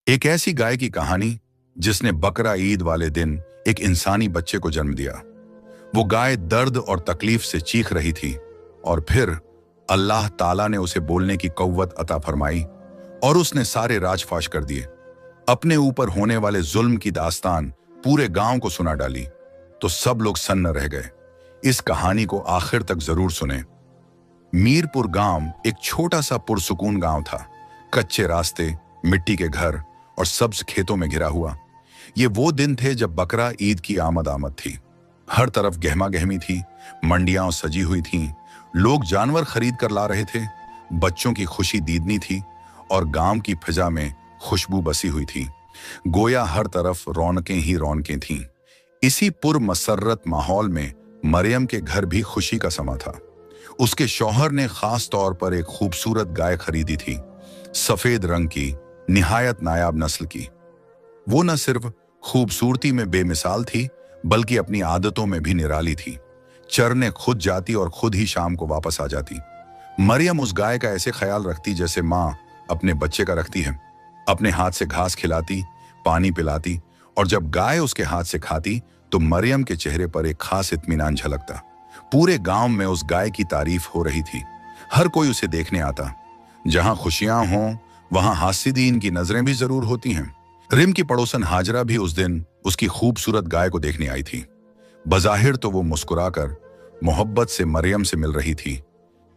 एक ऐसी गाय की कहानी जिसने बकरा ईद वाले दिन एक इंसानी बच्चे को जन्म दिया। वो गाय दर्द और तकलीफ से चीख रही थी और फिर अल्लाह ताला ने उसे बोलने की कव्वत अता फरमाई और उसने सारे राजफाश कर दिए। अपने ऊपर होने वाले जुल्म की दास्तान पूरे गांव को सुना डाली तो सब लोग सन्न रह गए। इस कहानी को आखिर तक जरूर सुने। मीरपुर गांव एक छोटा सा पुरसुकून गांव था। कच्चे रास्ते, मिट्टी के घर और सब्ज खेतों में घिरा हुआ। ये वो दिन थे जब बकरा ईद की आमद थी। हर तरफ गहमा गहमी थी, मंडियां सजी हुई थीं, लोग जानवर खरीद कर ला रहे थे, बच्चों की खुशी दीदनी थी और गांव की फिजा में खुशबू बसी हुई थी। गोया हर तरफ रौनकें ही रौनकें थीं। इसी पुरमसर्रत माहौल में मरियम के घर भी खुशी का समा था। उसके शौहर ने खास तौर पर एक खूबसूरत गाय खरीदी थी, सफेद रंग की, निहायत नायाब नस्ल की। वो न सिर्फ खूबसूरती में बेमिसाल थी बल्कि अपनी आदतों में भी निराली थी। चरने खुद जाती और खुद ही शाम को वापस आ जाती। मरियम उस गाय का ऐसे ख्याल रखती जैसे माँ अपने बच्चे का रखती है। अपने हाथ से घास खिलाती, पानी पिलाती और जब गाय उसके हाथ से खाती तो मरियम के चेहरे पर एक खास इत्मीनान झलकता। पूरे गांव में उस गाय की तारीफ हो रही थी। हर कोई उसे देखने आता। जहां खुशियां हों वहां हासिदीन की नजरें भी जरूर होती हैं। रिम की पड़ोसन हाजरा भी उस दिन उसकी खूबसूरत गाय को देखने आई थी। बज़ाहिर तो वो मुस्कुराकर मोहब्बत से मरियम से मिल रही थी,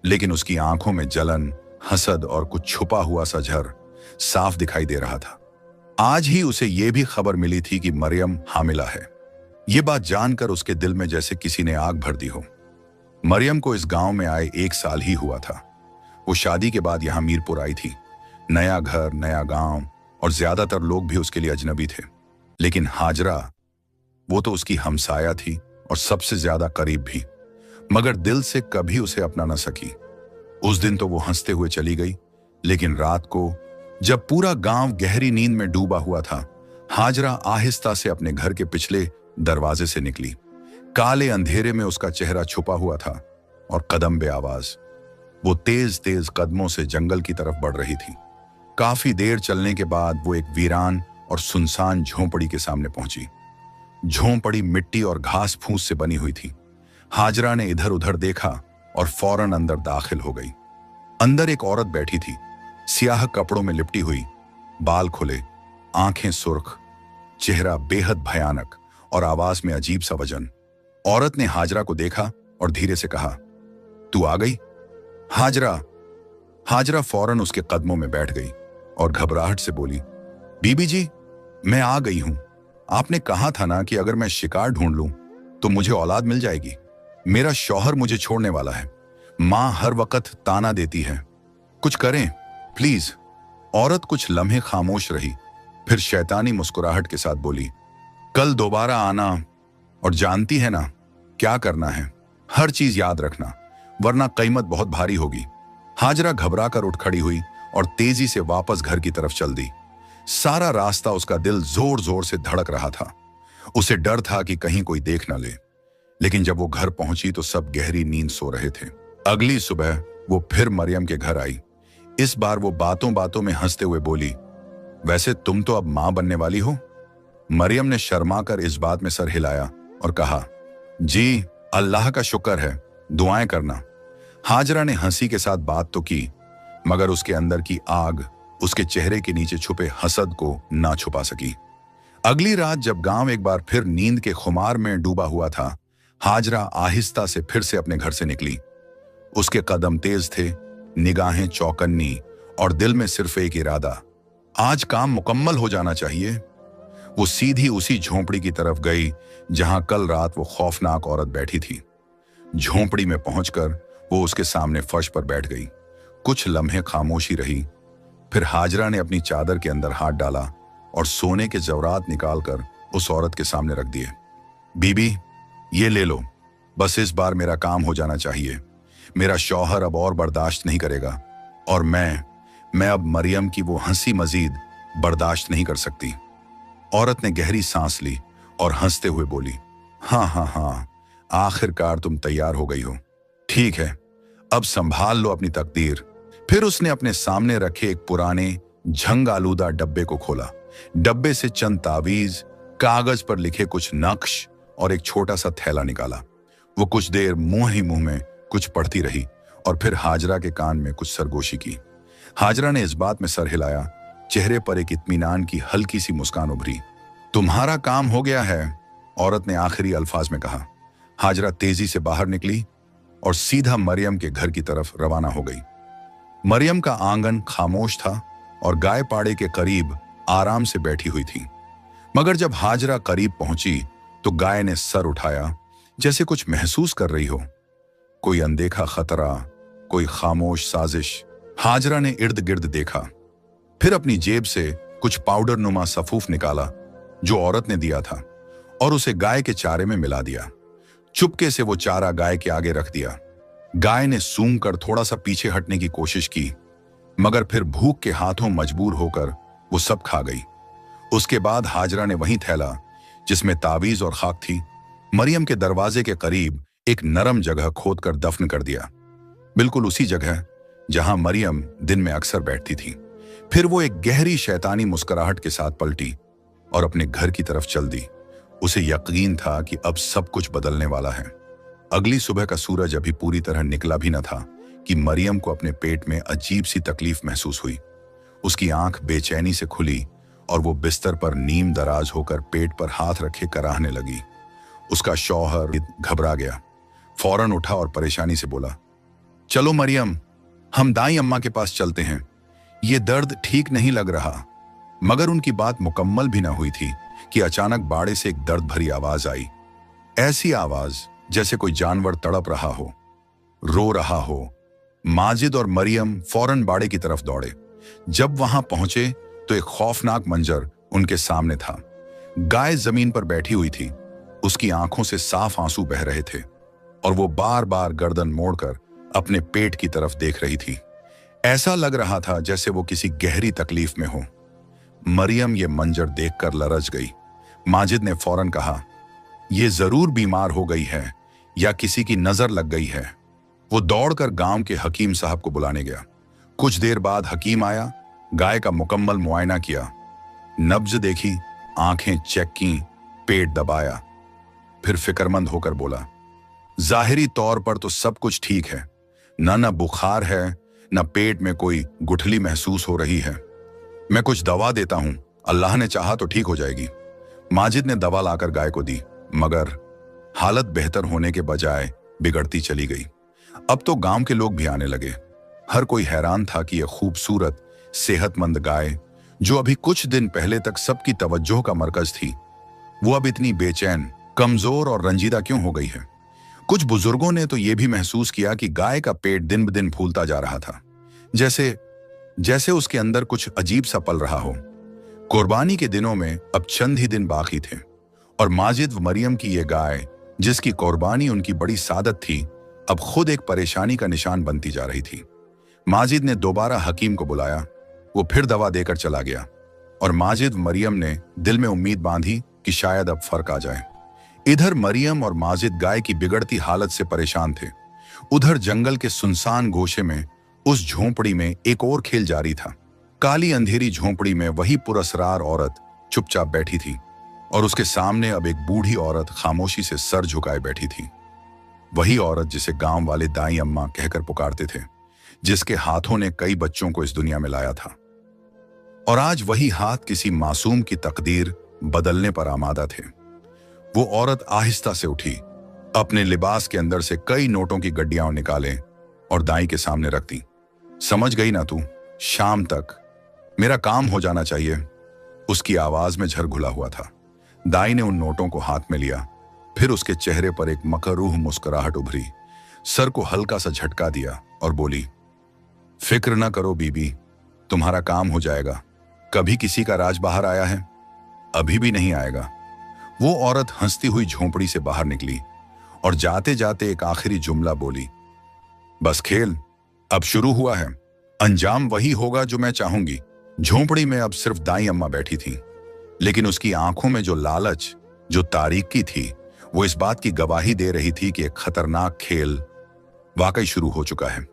लेकिन उसकी आंखों में जलन, हसद और कुछ छुपा हुआ सा झर साफ दिखाई दे रहा था। आज ही उसे ये भी खबर मिली थी कि मरियम हामिला है। ये बात जानकर उसके दिल में जैसे किसी ने आग भर दी हो। मरियम को इस गांव में आए 1 साल ही हुआ था। वो शादी के बाद यहां मीरपुर आई थी। नया घर, नया गांव और ज्यादातर लोग भी उसके लिए अजनबी थे। लेकिन हाजरा, वो तो उसकी हमसाया थी और सबसे ज्यादा करीब भी, मगर दिल से कभी उसे अपना न सकी। उस दिन तो वो हंसते हुए चली गई, लेकिन रात को जब पूरा गांव गहरी नींद में डूबा हुआ था, हाजरा आहिस्ता से अपने घर के पिछले दरवाजे से निकली। काले अंधेरे में उसका चेहरा छुपा हुआ था और कदम बे आवाज वो तेज तेज कदमों से जंगल की तरफ बढ़ रही थी। काफी देर चलने के बाद वो एक वीरान और सुनसान झोंपड़ी के सामने पहुंची। झोंपड़ी मिट्टी और घास फूस से बनी हुई थी। हाजरा ने इधर उधर देखा और फौरन अंदर दाखिल हो गई। अंदर एक औरत बैठी थी, सियाह कपड़ों में लिपटी हुई, बाल खुले, आंखें सुर्ख, चेहरा बेहद भयानक और आवाज में अजीब सा वजन। औरत ने हाजरा को देखा और धीरे से कहा, तू आ गई? हाजरा फौरन उसके कदमों में बैठ गई और घबराहट से बोली, बीबी जी, मैं आ गई हूं। आपने कहा था ना कि अगर मैं शिकार ढूंढ लूं तो मुझे औलाद मिल जाएगी। मेरा शौहर मुझे छोड़ने वाला है। मां हर वक्त ताना देती है। कुछ करें प्लीज। औरत कुछ लम्हे खामोश रही, फिर शैतानी मुस्कुराहट के साथ बोली, कल दोबारा आना और जानती है ना क्या करना है। हर चीज याद रखना, वरना कीमत बहुत भारी होगी। हाजरा घबरा कर उठ खड़ी हुई और तेजी से वापस घर की तरफ चल दी। सारा रास्ता उसका दिल जोर जोर से धड़क रहा था। उसे डर था कि कहीं कोई देख न ले। लेकिन जब वो घर पहुंची तो सब गहरी नींद सो रहे थे। अगली सुबह वो फिर मरियम के घर आई। इस बार वो बातों बातों में हंसते हुए बोली, वैसे तुम तो अब मां बनने वाली हो। मरियम ने शर्मा कर इस बात में सर हिलाया और कहा, जी अल्लाह का शुक्र है, दुआएं करना। हाजरा ने हंसी के साथ बात तो की, मगर उसके अंदर की आग उसके चेहरे के नीचे छुपे हसद को ना छुपा सकी। अगली रात जब गांव एक बार फिर नींद के खुमार में डूबा हुआ था, हाजरा आहिस्ता से फिर से अपने घर से निकली। उसके कदम तेज थे, निगाहें चौकन्नी और दिल में सिर्फ एक इरादा, आज काम मुकम्मल हो जाना चाहिए। वो सीधी उसी झोंपड़ी की तरफ गई जहां कल रात वो खौफनाक औरत बैठी थी। झोंपड़ी में पहुंचकर वो उसके सामने फर्श पर बैठ गई। कुछ लम्हे खामोशी रही, फिर हाजरा ने अपनी चादर के अंदर हाथ डाला और सोने के जवरात निकालकर उस औरत के सामने रख दिए। बीबी, ये ले लो, बस इस बार मेरा काम हो जाना चाहिए। मेरा शौहर अब और बर्दाश्त नहीं करेगा और मैं अब मरियम की वो हंसी मजीद बर्दाश्त नहीं कर सकती। औरत ने गहरी सांस ली और हंसते हुए बोली, हाँ, आखिरकार तुम तैयार हो गई हो। ठीक है, अब संभाल लो अपनी तकदीर। फिर उसने अपने सामने रखे एक पुराने झंग आलूदा डब्बे को खोला। डब्बे से चंद तावीज, कागज पर लिखे कुछ नक्श और एक छोटा सा थैला निकाला। वो कुछ देर मुंह ही मुंह में कुछ पढ़ती रही और फिर हाजरा के कान में कुछ सरगोशी की। हाजरा ने इस बात में सर हिलाया। चेहरे पर एक इत्मीनान की हल्की सी मुस्कान उभरी। तुम्हारा काम हो गया है, औरत ने आखिरी अल्फाज में कहा। हाजरा तेजी से बाहर निकली और सीधा मरियम के घर की तरफ रवाना हो गई। मरियम का आंगन खामोश था और गाय पाड़े के करीब आराम से बैठी हुई थी। मगर जब हाजरा करीब पहुंची तो गाय ने सर उठाया, जैसे कुछ महसूस कर रही हो। कोई अनदेखा खतरा, कोई खामोश साजिश। हाजरा ने इर्द गिर्द देखा, फिर अपनी जेब से कुछ पाउडर नुमा सफूफ निकाला जो औरत ने दिया था और उसे गाय के चारे में मिला दिया। चुपके से वो चारा गाय के आगे रख दिया। गाय ने सूंघ कर थोड़ा सा पीछे हटने की कोशिश की, मगर फिर भूख के हाथों मजबूर होकर वो सब खा गई। उसके बाद हाजरा ने वही थैला जिसमें तावीज और खाक थी, मरियम के दरवाजे के करीब एक नरम जगह खोदकर दफन कर दिया, बिल्कुल उसी जगह जहां मरियम दिन में अक्सर बैठती थी। फिर वो एक गहरी शैतानी मुस्कुराहट के साथ पलटी और अपने घर की तरफ चल दी। उसे यकीन था कि अब सब कुछ बदलने वाला है। अगली सुबह का सूरज अभी पूरी तरह निकला भी न था कि मरियम को अपने पेट में अजीब सी तकलीफ महसूस हुई। उसकी आंख बेचैनी से खुली और वो बिस्तर पर नीम दराज होकर पेट पर हाथ रखे कराहने लगी। उसका शौहर घबरा गया, फौरन उठा और परेशानी से बोला, चलो मरियम, हम दाई अम्मा के पास चलते हैं, ये दर्द ठीक नहीं लग रहा। मगर उनकी बात मुकम्मल भी ना हुई थी कि अचानक बाड़े से एक दर्द भरी आवाज आई। ऐसी आवाज जैसे कोई जानवर तड़प रहा हो, रो रहा हो। माजिद और मरियम फौरन बाड़े की तरफ दौड़े। जब वहां पहुंचे तो एक खौफनाक मंजर उनके सामने था। गाय जमीन पर बैठी हुई थी, उसकी आंखों से साफ आंसू बह रहे थे और वो बार बार गर्दन मोड़कर अपने पेट की तरफ देख रही थी। ऐसा लग रहा था जैसे वो किसी गहरी तकलीफ में हो। मरियम ये मंजर देखकर लरज गई। माजिद ने फौरन कहा, ये जरूर बीमार हो गई है या किसी की नजर लग गई है। वो दौड़कर गांव के हकीम साहब को बुलाने गया। कुछ देर बाद हकीम आया, गाय का मुकम्मल मुआयना किया, नब्ज देखी, आंखें चेक की, पेट दबाया, फिर फिक्रमंद होकर बोला, जाहिरी तौर पर तो सब कुछ ठीक है, न बुखार है, न पेट में कोई गुठली महसूस हो रही है। मैं कुछ दवा देता हूं, अल्लाह ने चाहा तो ठीक हो जाएगी। माजिद ने दवा लाकर गाय को दी, मगर हालत बेहतर होने के बजाय बिगड़ती चली गई। अब तो गांव के लोग भी आने लगे। हर कोई हैरान था कि यह खूबसूरत सेहतमंद गाय, जो अभी कुछ दिन पहले तक सबकी तवज्जो का मरकज थी, वो अब इतनी बेचैन, कमजोर और रंजीदा क्यों हो गई है। कुछ बुजुर्गों ने तो यह भी महसूस किया कि गाय का पेट दिन ब दिन फूलता जा रहा था, जैसे उसके अंदर कुछ अजीब सा पल रहा हो। कुर्बानी के दिनों में अब चंद ही दिन बाकी थे और माजिद व मरियम की यह गाय, जिसकी कुर्बानी उनकी बड़ी सादत थी, अब खुद एक परेशानी का निशान बनती जा रही थी। माजिद ने दोबारा हकीम को बुलाया। वो फिर दवा देकर चला गया और माजिद व मरियम ने दिल में उम्मीद बांधी कि शायद अब फर्क आ जाए। इधर मरियम और माजिद गाय की बिगड़ती हालत से परेशान थे। उधर जंगल के सुनसान गोशे में उस झोंपड़ी में एक और खेल जारी था। काली अंधेरी झोंपड़ी में वही पुरस्रार औरत चुपचाप बैठी थी और उसके सामने अब एक बूढ़ी औरत खामोशी से सर झुकाए बैठी थी। वही औरत जिसे गांव वाले दाई अम्मा कहकर पुकारते थे, जिसके हाथों ने कई बच्चों को इस दुनिया में लाया था। और आज वही हाथ किसी मासूम की तकदीर बदलने पर आमादा थे। वो औरत आहिस्ता से उठी, अपने लिबास के अंदर से कई नोटों की गड्डियां निकाले और दाई के सामने रख दी। समझ गई ना तू, शाम तक मेरा काम हो जाना चाहिए। उसकी आवाज में झर घुला हुआ था। दाई ने उन नोटों को हाथ में लिया, फिर उसके चेहरे पर एक मकरूह मुस्कुराहट उभरी, सर को हल्का सा झटका दिया और बोली, फिक्र न करो बीबी, तुम्हारा काम हो जाएगा। कभी किसी का राज बाहर आया है? अभी भी नहीं आएगा। वो औरत हंसती हुई झोंपड़ी से बाहर निकली और जाते जाते एक आखिरी जुमला बोली, बस खेल अब शुरू हुआ है, अंजाम वही होगा जो मैं चाहूंगी। झोंपड़ी में अब सिर्फ दाई अम्मा बैठी थी, लेकिन उसकी आंखों में जो लालच, जो तारीकी थी, वो इस बात की गवाही दे रही थी कि एक खतरनाक खेल वाकई शुरू हो चुका है।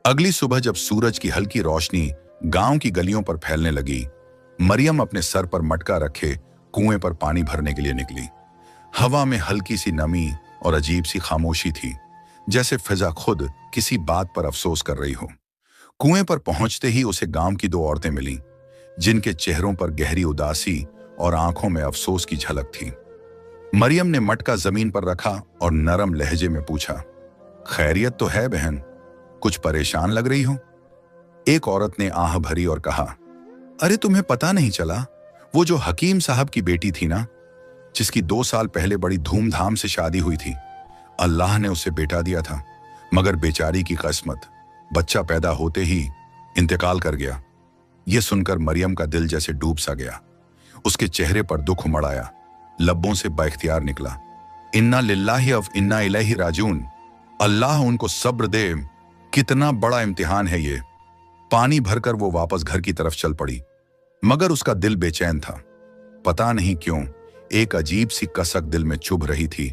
अगली सुबह जब सूरज की हल्की रोशनी गांव की गलियों पर फैलने लगी। मरियम अपने सर पर मटका रखे कुएं पर पानी भरने के लिए निकली। हवा में हल्की सी नमी और अजीब सी खामोशी थी, जैसे फिजा खुद किसी बात पर अफसोस कर रही हो। कुएं पर पहुंचते ही उसे गांव की दो औरतें मिलीं, जिनके चेहरों पर गहरी उदासी और आंखों में अफसोस की झलक थी। मरियम ने मटका जमीन पर रखा और नरम लहजे में पूछा, खैरियत तो है बहन? कुछ परेशान लग रही हो? एक औरत ने आह भरी और कहा, अरे तुम्हें पता नहीं चला, वो जो हकीम साहब की बेटी थी ना, जिसकी 2 साल पहले बड़ी धूमधाम से शादी हुई थी, अल्लाह ने उसे बेटा दिया था, मगर बेचारी की किस्मत बच्चा पैदा होते ही इंतकाल कर गया। यह सुनकर मरियम का दिल जैसे डूब सा गया। उसके चेहरे पर दुख उमड़ आया, लब्बों से बाइख्तियार निकला, इन्ना लिल्लाहि व इन्ना इलैहि राजिऊन। अल्लाह उनको सब्र दे, कितना बड़ा इम्तिहान है ये। पानी भरकर वो वापस घर की तरफ चल पड़ी, मगर उसका दिल बेचैन था। पता नहीं क्यों एक अजीब सी कसक दिल में चुभ रही थी,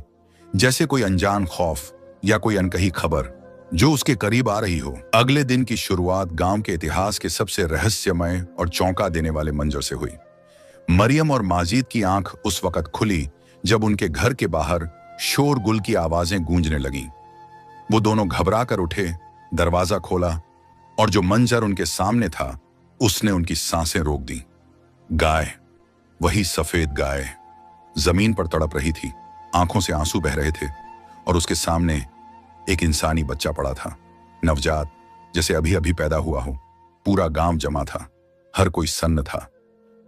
जैसे कोई अनजान खौफ या कोई अनकही खबर जो उसके करीब आ रही हो। अगले दिन की शुरुआत गांव के इतिहास के सबसे रहस्यमय और चौंका देने वाले मंजर से हुई। मरियम और माजिद की आंख उस वक्त खुली जब उनके घर के बाहर शोरगुल की आवाजें गूंजने लगीं। वो दोनों घबरा कर उठे, दरवाजा खोला और जो मंजर उनके सामने था उसने उनकी सांसें रोक दी। गाय, वही सफेद गाय, जमीन पर तड़प रही थी, आंखों से आंसू बह रहे थे और उसके सामने एक इंसानी बच्चा पड़ा था, नवजात, जैसे अभी अभी पैदा हुआ हो। पूरा गांव जमा था, हर कोई सन्न था।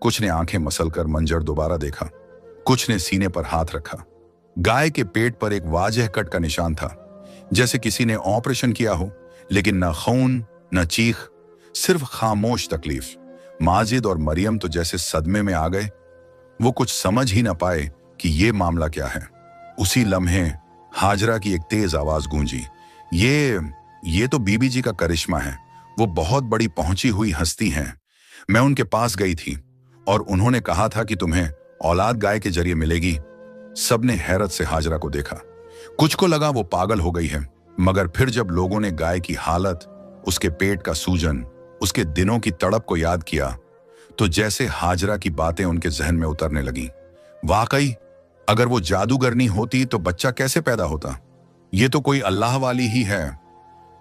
कुछ ने आंखें मसलकर मंजर दोबारा देखा, कुछ ने सीने पर हाथ रखा। गाय के पेट पर एक वाजह कट का निशान था, जैसे किसी ने ऑपरेशन किया हो, लेकिन न खून न चीख, सिर्फ खामोश तकलीफ। माजिद और मरियम तो जैसे सदमे में आ गए। वो कुछ समझ ही न पाए कि ये मामला क्या है। उसी लम्हे हाजरा की एक तेज आवाज गूंजी, ये तो बीबी जी का करिश्मा है, वो बहुत बड़ी पहुंची हुई हस्ती हैं। मैं उनके पास गई थी और उन्होंने कहा था कि तुम्हें औलाद गाय के जरिए मिलेगी। सबने हैरत से हाजरा को देखा। कुछ को लगा वो पागल हो गई है, मगर फिर जब लोगों ने गाय की हालत, उसके पेट का सूजन, उसके दिनों की तड़प को याद किया, तो जैसे हाजरा की बातें उनके जहन में उतरने लगीं। वाकई अगर वो जादूगरनी होती तो बच्चा कैसे पैदा होता? ये तो कोई अल्लाह वाली ही है।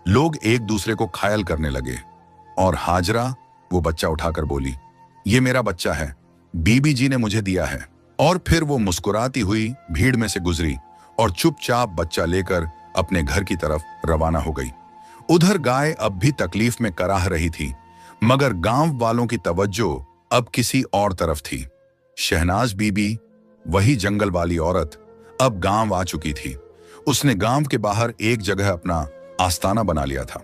लोग एक दूसरे को घायल करने लगे और हाजरा वो बच्चा उठाकर बोली, ये मेरा बच्चा है, बीबी जी ने मुझे दिया है। और फिर वो मुस्कुराती हुई भीड़ में से गुजरी और चुपचाप बच्चा लेकर अपने घर की तरफ रवाना हो गई। उधर गाय अब भी तकलीफ में कराह रही थी, मगर गांव वालों की तवज्जो अब किसी और तरफ थी। शहनाज बीबी, वही जंगल वाली औरत, अब गांव आ चुकी थी। उसने गांव के बाहर एक जगह अपना आस्ताना बना लिया था।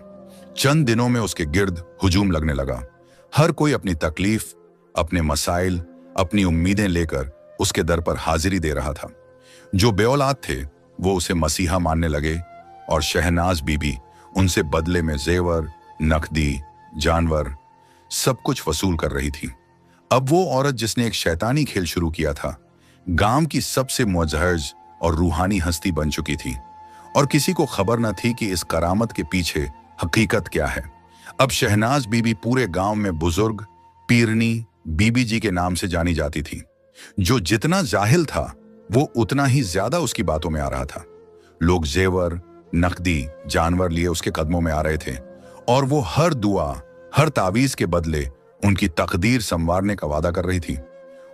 चंद दिनों में उसके गिर्द हुजूम लगने लगा। हर कोई अपनी तकलीफ, अपने मसाइल, अपनी उम्मीदें लेकर उसके दर पर हाजिरी दे रहा था। जो बेऔलाद थे वो उसे मसीहा मानने लगे और शहनाज बीबी उनसे बदले में जेवर, नकदी, जानवर सब कुछ वसूल कर रही थी। अब वो औरत जिसने एक शैतानी खेल शुरू किया था, गांव की सबसे मुअज्जज और रूहानी हस्ती बन चुकी थी और किसी को खबर न थी कि इस करामत के पीछे हकीकत क्या है। अब शहनाज बीबी पूरे गांव में बुजुर्ग पीरनी बीबी जी के नाम से जानी जाती थी। जो जितना जाहिल था वो उतना ही ज्यादा उसकी बातों में आ रहा था। लोग जेवर, नकदी, जानवर लिए उसके कदमों में आ रहे थे और वो हर दुआ, हर तावीज के बदले उनकी तकदीर संवारने का वादा कर रही थी।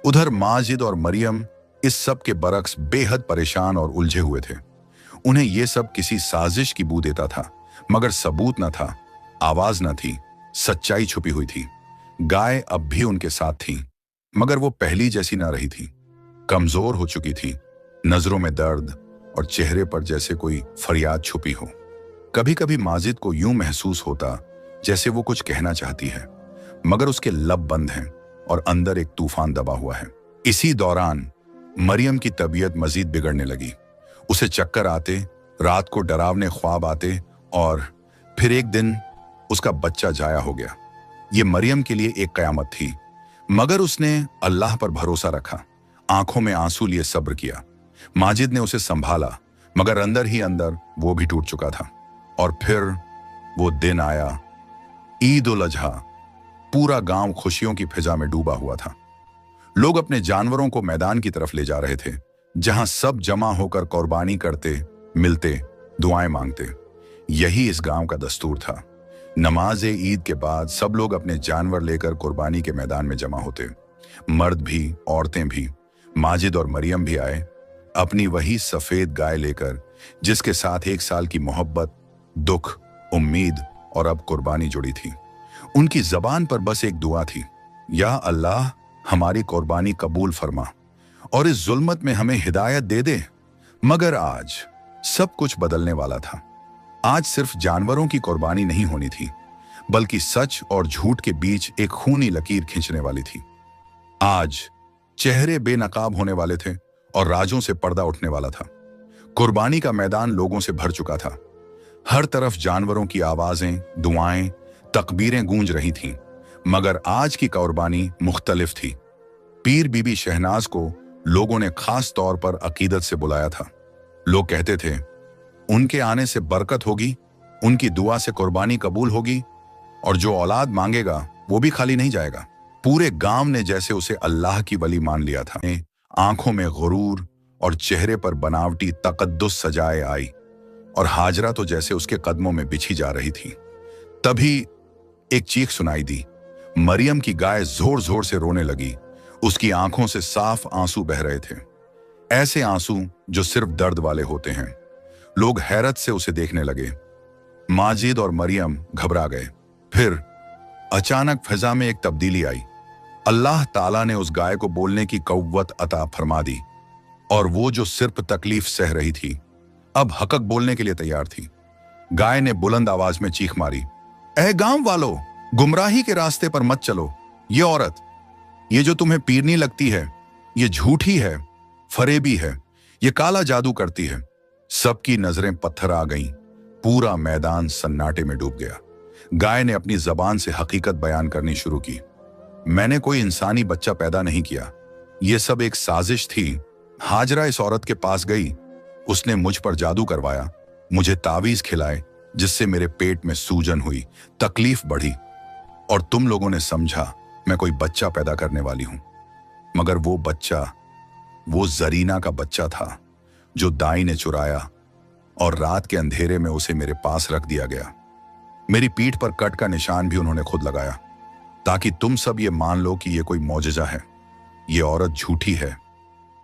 उधर माजिद और मरियम इस सब के बरक्स बेहद परेशान और उलझे हुए थे। उन्हें यह सब किसी साजिश की बू देता था, मगर सबूत न था, आवाज न थी, सच्चाई छुपी हुई थी। गाय अब भी उनके साथ थी, मगर वो पहली जैसी ना रही थी। कमजोर हो चुकी थी, नजरों में दर्द और चेहरे पर जैसे कोई फरियाद छुपी हो। कभी कभी माजिद को यूं महसूस होता जैसे वो कुछ कहना चाहती है, मगर उसके लब बंद हैं और अंदर एक तूफान दबा हुआ है। इसी दौरान मरियम की तबीयत मजीद बिगड़ने लगी। उसे चक्कर आते, रात को डरावने ख्वाब आते और फिर एक दिन उसका बच्चा जाया हो गया। ये मरियम के लिए एक कयामत थी, मगर उसने अल्लाह पर भरोसा रखा, आंखों में आंसू लिए सब्र किया। माजिद ने उसे संभाला, मगर अंदर ही अंदर वो भी टूट चुका था। और फिर वो दिन आया, ईद उल अजहा। पूरा गांव खुशियों की फिजा में डूबा हुआ था। लोग अपने जानवरों को मैदान की तरफ ले जा रहे थे, जहां सब जमा होकर कुर्बानी करते, मिलते, दुआएं मांगते। यही इस गांव का दस्तूर था। नमाज ईद के बाद सब लोग अपने जानवर लेकर कुर्बानी के मैदान में जमा होते। मर्द भी, औरतें भी। माजिद और मरियम भी आए, अपनी वही सफेद गाय लेकर, जिसके साथ 1 साल की मोहब्बत, दुख, उम्मीद और अब कुर्बानी जुड़ी थी। उनकी जबान पर बस एक दुआ थी, या अल्लाह हमारी कुर्बानी कबूल फरमा और इस जुल्मत में हमें हिदायत दे दे। मगर आज सब कुछ बदलने वाला था। आज सिर्फ जानवरों की कुर्बानी नहीं होनी थी, बल्कि सच और झूठ के बीच एक खूनी लकीर खींचने वाली थी। आज चेहरे बेनकाब होने वाले थे और राजों से पर्दा उठने वाला था। कुर्बानी का मैदान लोगों से भर चुका था। हर तरफ जानवरों की आवाजें, दुआएं, तकबीरें गूंज रही थीं। मगर आज की कुर्बानी मुख्तलिफ थी। पीर बीबी शहनाज को लोगों ने खास तौर पर अकीदत से बुलाया था। लोग कहते थे, उनके आने से बरकत होगी, उनकी दुआ से कुर्बानी कबूल होगी और जो औलाद मांगेगा वो भी खाली नहीं जाएगा। पूरे गांव ने जैसे उसे अल्लाह की वली मान लिया था। आंखों में गुरूर और चेहरे पर बनावटी तकद्दुस सजाए आई और हाजरा तो जैसे उसके कदमों में बिछी जा रही थी। तभी एक चीख सुनाई दी। मरियम की गाय जोर जोर से रोने लगी। उसकी आंखों से साफ आंसू बह रहे थे, ऐसे आंसू जो सिर्फ दर्द वाले होते हैं। लोग हैरत से उसे देखने लगे। माजिद और मरियम घबरा गए। फिर अचानक फिजा में एक तब्दीली आई। अल्लाह ताला ने उस गाय को बोलने की कव्वत अता फरमा दी और वो जो सिर्फ तकलीफ सह रही थी, अब हकक बोलने के लिए तैयार थी। गाय ने बुलंद आवाज में चीख मारी, ऐ गांव वालों, गुमराही के रास्ते पर मत चलो। ये औरत, ये जो तुम्हें पीरनी लगती है, ये झूठी है, फरेबी है, ये काला जादू करती है। सबकी नजरें पत्थर आ गईं। पूरा मैदान सन्नाटे में डूब गया। गाय ने अपनी जबान से हकीकत बयान करनी शुरू की। मैंने कोई इंसानी बच्चा पैदा नहीं किया, ये सब एक साजिश थी। हाजरा इस औरत के पास गई, उसने मुझ पर जादू करवाया, मुझे तावीज खिलाए, जिससे मेरे पेट में सूजन हुई, तकलीफ बढ़ी और तुम लोगों ने समझा मैं कोई बच्चा पैदा करने वाली हूं। मगर वो बच्चा, वो जरीना का बच्चा था जो दाई ने चुराया और रात के अंधेरे में उसे मेरे पास रख दिया गया। मेरी पीठ पर कट का निशान भी उन्होंने खुद लगाया, ताकि तुम सब ये मान लो कि ये कोई मौजज़ा है। ये औरत झूठी है,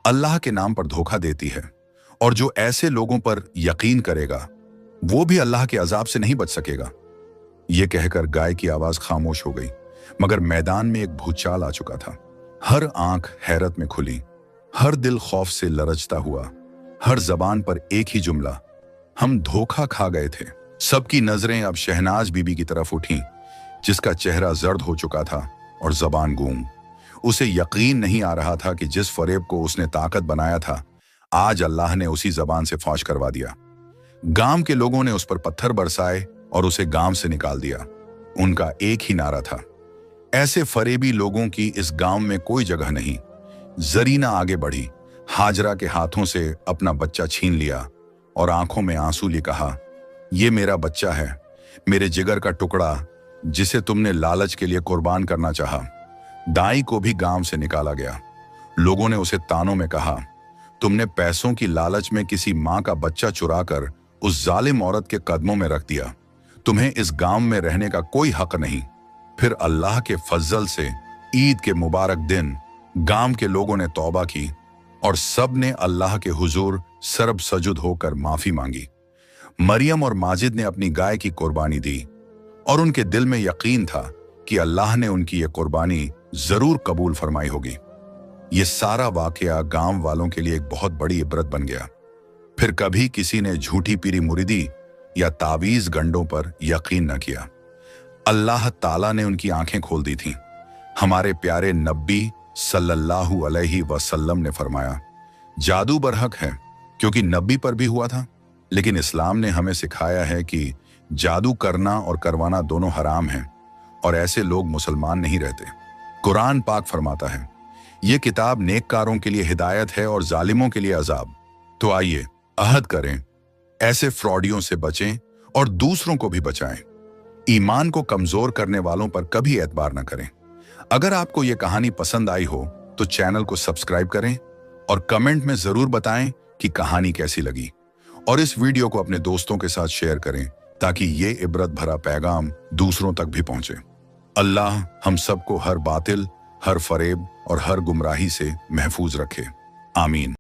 अल्लाह के नाम पर धोखा देती है और जो ऐसे लोगों पर यकीन करेगा वो भी अल्लाह के अजाब से नहीं बच सकेगा। ये कहकर गाय की आवाज खामोश हो गई। मगर मैदान में एक भूचाल आ चुका था। हर आंख हैरत में खुली, हर दिल खौफ से लरजता हुआ, हर जबान पर एक ही जुमला, हम धोखा खा गए थे। सबकी नजरें अब शहनाज बीबी की तरफ उठीं, जिसका चेहरा जर्द हो चुका था और जबान गूंग। उसे यकीन नहीं आ रहा था कि जिस फरेब को उसने ताकत बनाया था, आज अल्लाह ने उसी जबान से फौज करवा दिया। गांव के लोगों ने उस पर पत्थर बरसाए और उसे गांव से निकाल दिया। उनका एक ही नारा था, ऐसे फरेबी लोगों की इस गांव में कोई जगह नहीं। जरीना आगे बढ़ी, हाजरा के हाथों से अपना बच्चा छीन लिया और आंखों में आंसू लिए कहा, ये मेरा बच्चा है, मेरे जिगर का टुकड़ा, जिसे तुमने लालच के लिए कुर्बान करना चाहा। दाई को भी गांव से निकाला गया। लोगों ने उसे तानों में कहा, तुमने पैसों की लालच में किसी मां का बच्चा चुराकर उस जालिम औरत के कदमों में रख दिया। तुम्हें इस गांव में रहने का कोई हक नहीं। फिर अल्लाह के फजल से ईद के मुबारक दिन गांव के लोगों ने तौबा की और सब ने अल्लाह के हुजूर सरब सजुद होकर माफी मांगी। मरियम और माजिद ने अपनी गाय की कुर्बानी दी और उनके दिल में यकीन था कि अल्लाह ने उनकी ये कुर्बानी जरूर कबूल फरमाई होगी। ये सारा वाकया गांव वालों के लिए एक बहुत बड़ी इबरत बन गया। फिर कभी किसी ने झूठी पीरी मुरीदी या तावीज गंडों पर यकीन न किया। अल्लाह ताला ने उनकी आंखें खोल दी थीं। हमारे प्यारे नबी सल्लल्लाहु अलैहि वसल्लम ने फरमाया, जादू बरहक है, क्योंकि नबी पर भी हुआ था, लेकिन इस्लाम ने हमें सिखाया है कि जादू करना और करवाना दोनों हराम हैं और ऐसे लोग मुसलमान नहीं रहते। कुरान पाक फरमाता है, ये किताब नेककारों के लिए हिदायत है और जालिमों के लिए अजाब। तो आइए अहद करें, ऐसे फ्रॉडियों से बचें और दूसरों को भी बचाएं। ईमान को कमजोर करने वालों पर कभी एतबार न करें। अगर आपको ये कहानी पसंद आई हो तो चैनल को सब्सक्राइब करें और कमेंट में जरूर बताएं कि कहानी कैसी लगी, और इस वीडियो को अपने दोस्तों के साथ शेयर करें ताकि ये इबरत भरा पैगाम दूसरों तक भी पहुंचे। अल्लाह हम सबको हर बातिल, हर फरेब और हर गुमराही से महफूज रखे। आमीन।